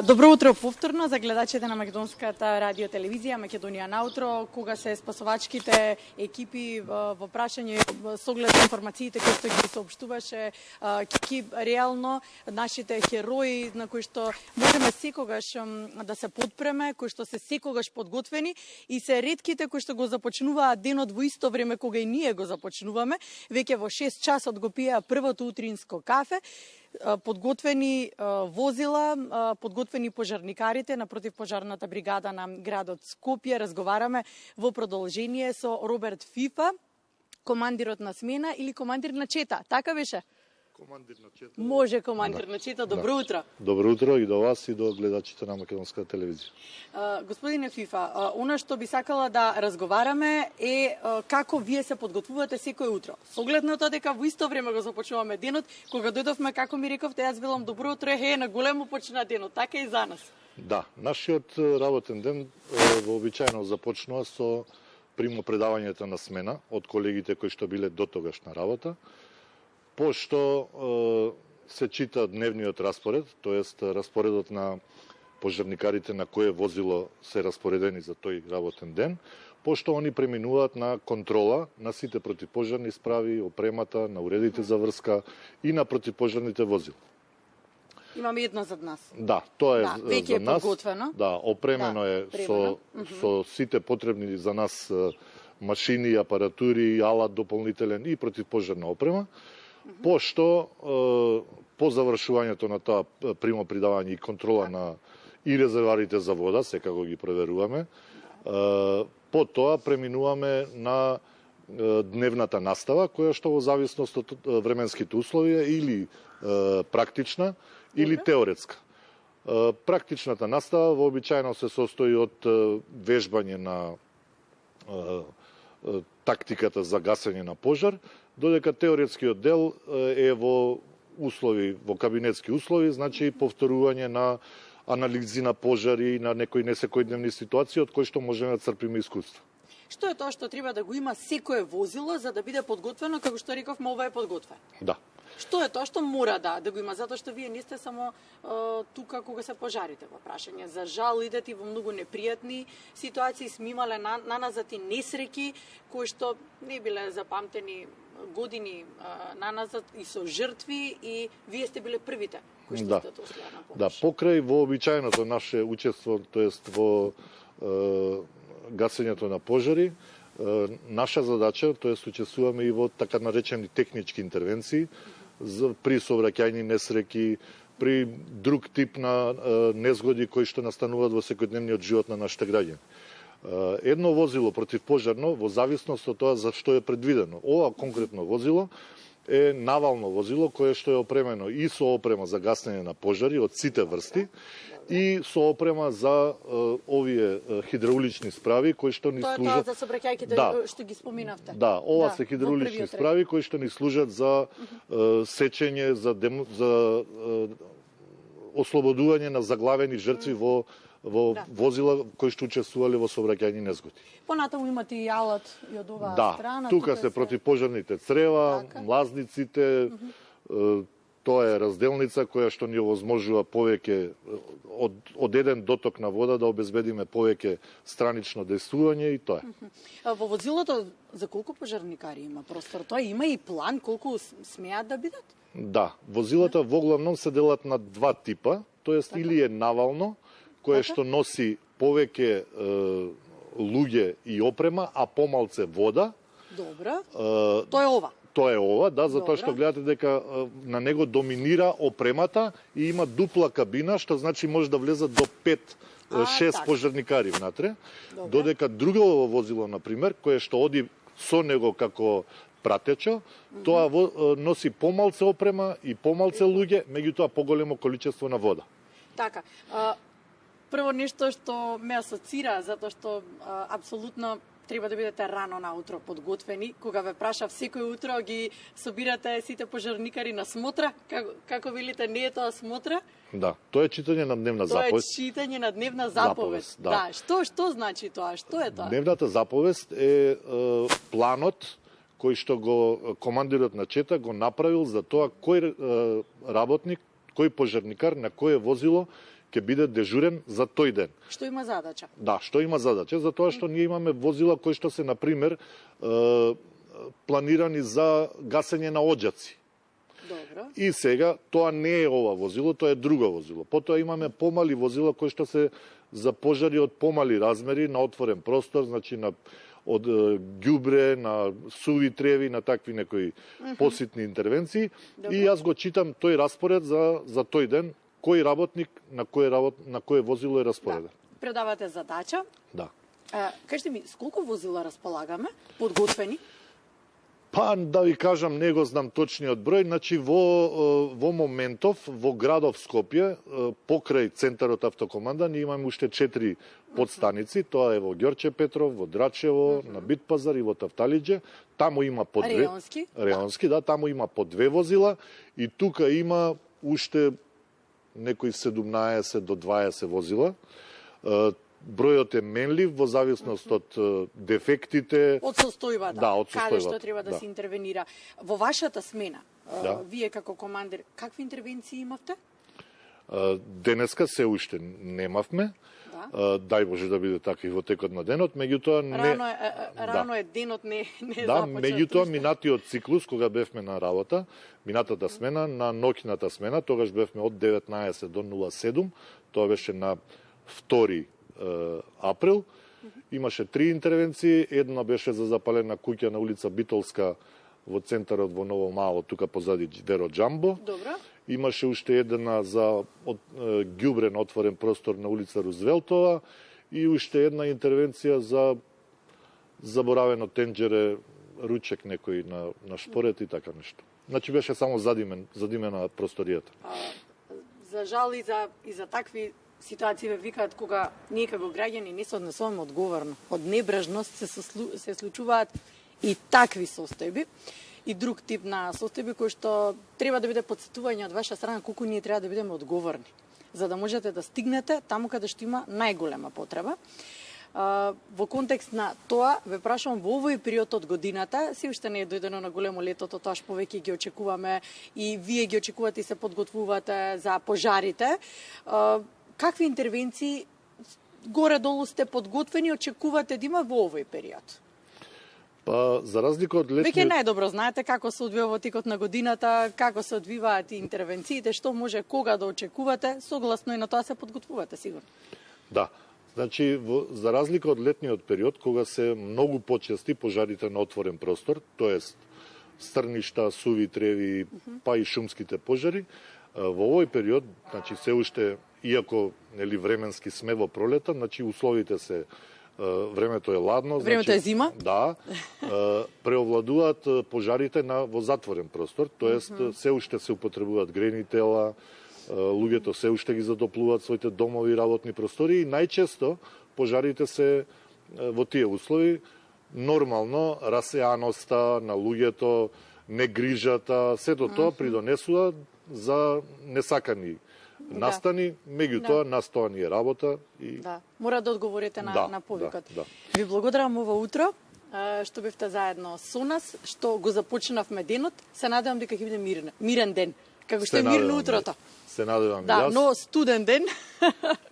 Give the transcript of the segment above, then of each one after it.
Добро утро повторно за гледачите на Македонската радио телевизија Македонија наутро, кога се спасовачките екипи во прашање со оглед на информациите кои што ги соопштуваше Кики, реално нашите херои на кои што можеме секогаш да се подпреме, кои што се секогаш подготвени и се ретките кои што го започнуваат денот во исто време кога и ние го започнуваме, веќе во 6 часот го пиеа првото утринско кафе, подготвени возила, подготвени пожарникарите на противпожарната бригада на градот Скопје. Разговараме во продолжение со Роберт Фифа, командирот на смена или командир на чета, така беше? Командир на чета. Може командир на чета. Добро утро. Добро утро и до вас и до гледачите на Македонската телевизија. Господине Фифа, она што би сакала да разговараме е како вие се подготвувате секој утро. Со оглед на тоа дека во исто време го започнуваме денот, кога дојдовме, како ми рековте, јас велам добро утро, на големо почна денот, така и за нас. Да, нашиот работен ден вообичаено започнува со примопредавањето на смена од колегите кои што биле дотогаш на работа. Пошто се чита дневниот распоред, тоест распоредот на пожарникарите на кое возило се распоредени за тој работен ден, пошто они преминуваат на контрола на сите противпожарни справи, опремата, на уредите за врска и на противпожарните возила. Имаме едно зад нас. Да, тоа е за нас. Веќе е подготвено. Да, опремено е со сите потребни за нас машини, апаратури, алат дополнителен и противпожарна опрема. Пошто по завршувањето на тоа примопредавање и контрола на и резервоарите за вода, секако ги проверуваме, по тоа преминуваме на дневната настава, која што во зависност од временските услови или практична или теоретска. Практичната настава вообичаено се состои од вежбање на тактиката за гасење на пожар, додека теоретскиот дел е во услови, во кабинетски услови, значи повторување на анализи на пожари, на некои несекојдневни ситуации од кои што можеме да црпиме искуство. Што е тоа што треба да го има секое возило за да биде подготвено, како што рековме, ова е подготвено? Да. Што е тоа што мора да го има, затоа што вие не сте само тука кога се пожарите во прашање. За жал идете во многу непријатни ситуации, сме имале наназад и несреќи кои што не биле запамтени години наназад и со жртви, и вие сте биле првите кои што сте дошле на помош. Да, покрај вообичаеното наше учество, тоест во гасењето на пожари, наша задача, тоест учествуваме и во така наречени технички интервенции при сообраќајни несреќи, при друг тип на незгоди кои што настануваат во секојдневниот живот на нашите граѓани. Едно возило противпожарно во зависност од тоа за што е предвидено. Ова конкретно возило е навално возило кое што е опремено и со опрема за гасење на пожари од сите врсти и со опрема за овие хидраулични справи кои што ни служат. Тоа за сообраќајките што ги споминавте. Да, ова се хидраулични справи кои што ни служат за сечење, за ослободување на заглавени жртви во возила кои што учествувале во сообраќајни незгоди. Понатаму имате и алат и од оваа страна. Да, тука се противпожарните црева, млазниците, тоа е разделница која што ни овозможува повеќе од еден доток на вода да обезбедиме повеќе странично дејствување и тоа. Во возилото за колку пожарникари има простор? Тоа има и план колку смеат да бидат? Да, возилата воглавном се делат на два типа, тоест или е навално, кое што носи повеќе луѓе и опрема, а помалце вода. Добро. Тоа е ова. Тоа е ова, да, затоа што гледате дека на него доминира опремата и има дупла кабина, што значи може да влезат до 5-6 пожарникари внатре, додека друго возило, например, кое што оди со него како пратечо, тоа носи помалце опрема и помалце луѓе, меѓутоа поголемо количество на вода. Така. Прво нешто што ме асоцира, затоа што апсолутно треба да бидете рано наутро подготвени. Кога ве прашав секој утро ги собирате сите пожарникари на смотра, како велите, не е тоа смотра? Да, тоа е читање на дневна заповест. Тоа е читање на дневна заповест. Да. Што значи тоа? Што е тоа? Дневната заповест е планот кој што го командирот на чета го направил за тоа кој работник, кој пожарникар на кое возило ќе биде дежурен за тој ден. Што има задача? Да, што има задача, затоа што ние имаме возила кои што се, например, планирани за гасење на оџаци. Добро. И сега, тоа не е ова возило, тоа е друго возило. Потоа имаме помали возила кои што се за пожари од помали размери, на отворен простор, значи од ѓубре, на суви треви, на такви некои поситни интервенции. Добре. И јас го читам тој распоред за тој ден, кој работник на кое возило е распореден. Да. Предавате задача. Да. Кажете ми, сколку возила располагаме, подготвени? Па, да ви кажам, не го знам точниот број, значи во моментов, во градов Скопје, покрај центарот автокоманда, ние имаме уште 4 подстаници, тоа е во Ѓорче Петров, во Драчево, на Битпазар и во Тафталиџе. Таму има по 2. Реонски, да, таму има по 2 возила и тука има уште некои 17 до 20 возила. Бројот е менлив во зависност од дефектите. Од состојбата. Да, од состојбата. Каде што треба да се интервенира. Во вашата смена, вие како командир, какви интервенции имавте? Денеска се уште немавме. Да. Дај Боже да биде така и во текот на денот, меѓутоа не... Рано е денот, не е да, започнат. меѓутоа минатиот циклус, кога бевме на работа, минатата смена, на ноќната смена, тогаш бевме од 19 до 07, тоа беше на 2 април. Имаше 3 интервенции, една беше за запалена куќа на улица Битолска во центарот во Ново Мало, тука позади Веро Джамбо. Добро. Имаше уште една за ѓубрен отворен простор на улица Рузвелтова и уште една интервенција за заборавено тенџере, ручек некој на шпорет и така нешто. Значи беше само задимена просторијата. За жал и за такви ситуации ве викаат кога ние како граѓани не се однесуваме одговорно. Од небрежност се случуваат и такви состојби. И друг тип на состојби кои што треба да биде подсетување од ваша страна колку ние треба да бидеме одговорни, за да можете да стигнете таму каде што има најголема потреба. Во контекст на тоа, ве прашувам, во овој период од годината, се уште не е дојдено на големо летото, тоаш повеќе ги очекуваме и вие ги очекувате и се подготвувате за пожарите. Какви интервенции горе-долу сте подготвени, очекувате да има во овој период? Па, за разлика од летниот... Веќе најдобро знаете како се одвива во текот на годината, како се одвиваат интервенциите, што може кога да очекувате, согласно и на тоа се подготвувате, сигурно. Да. Значи, за разлика од летниот период, кога се многу почести пожарите на отворен простор, тоест стрништа, суви треви, па и шумските пожари, во овој период, значи се уште, иако нели временски сме во пролета, значи условите се времето е ладно, времето е зима. Да. Преовладуваат пожарите во затворен простор, тоест се уште се употребуваат грени тела, луѓето се уште ги затоплуваат своите домови и работни простори и најчесто пожарите се во тие услови нормално расеаноста на луѓето, негрижата, сето тоа придонесува за несакани настани, меѓутоа насттоа ни е работа и да, мора да одговорите на повикот. Да. Ви благодарам ова утро што бевте заедно со нас, што го започнавме денот. Се надевам дека ќе биде мирен ден, како што е мирно утрото. Се надевам и јас. Да, но студен ден.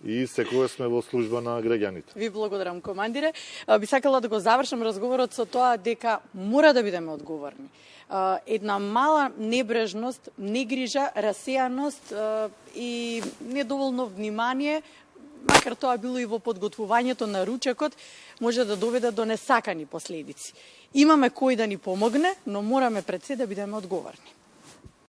И секогаш сме во служба на граѓаните. Ви благодарам, командире. Би сакала да го завршам разговорот со тоа дека мора да бидеме одговорни. Една мала небрежност, негрижа, расеаност и недоволно внимание, макар тоа било и во подготвувањето на ручекот, може да доведе до несакани последици. Имаме кој да ни помогне, но мораме пред се да бидеме одговорни.